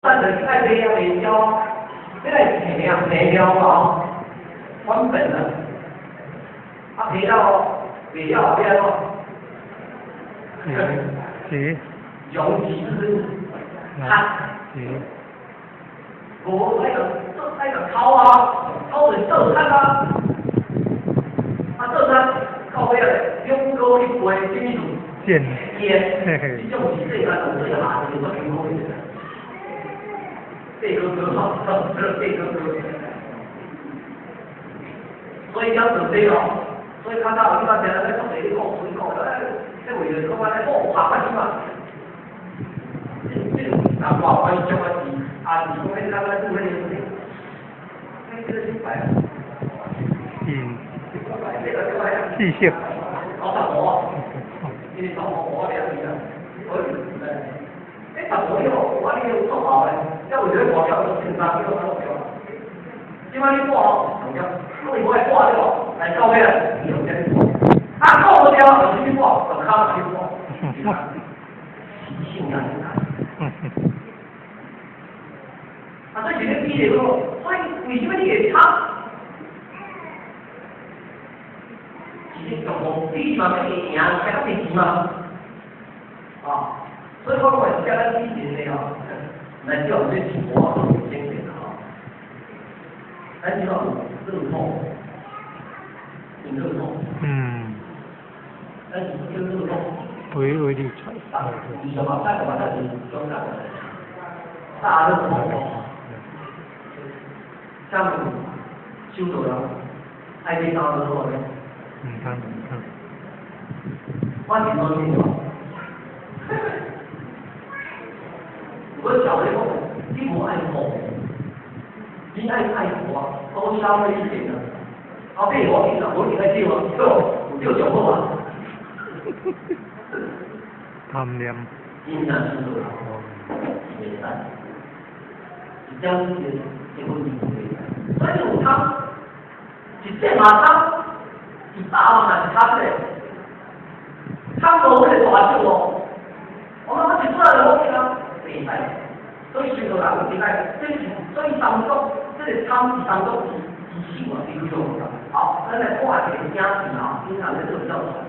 但是爱买啊袂交，这个赔啊赔了哦，还本了，啊赔到袂了后边咯，是容积是它，无那个掏啊，掏是做餐啊，啊做餐靠尾个用高去背金属。剑，这种是最难的最难的，有个平衡的。这个好，这个所以要准备哦，所以看到一般人在讲谁讲谁讲，这为了讲在讲爬关系嘛，这啊爬关系叫个是啊，你讲那个做那个事情，这个明白？细线。搞什么？因为搞我两年了，哎，打我以后，我你有做好嘞，要我觉得我要是紧张，你都做不了。今晚你做好，怎么样？如果你不会做掉，来高位了，你就先做。啊，做不掉，你去做，等他去做。习性啊！啊，这几天毕业之后，所以为什么你也差？第一嘛，可以赢，才能赢嘛，啊，所以我讲是加咱以前的哦，咱就这生活都是经典的哈，咱就要热痛，热痛，咱就热痛，为理财，你什么干什么那是中干的，大热痛，像修走了，爱被当热痛的。我挺高兴的。我小时候你不爱火，你爱火啊，多消费一点的。啊，被我听了，我你在借我，就讲不完。贪念。因难是多少？没善，将军结婚你不会，所以有他，一见马上。大万是他的，他都会抓住我。我们是做了我呢，明白？所以许多人明白，所以当中这个参与当中是性啊，是重要的。好，咱来看一下家庭啊，经常在做教材。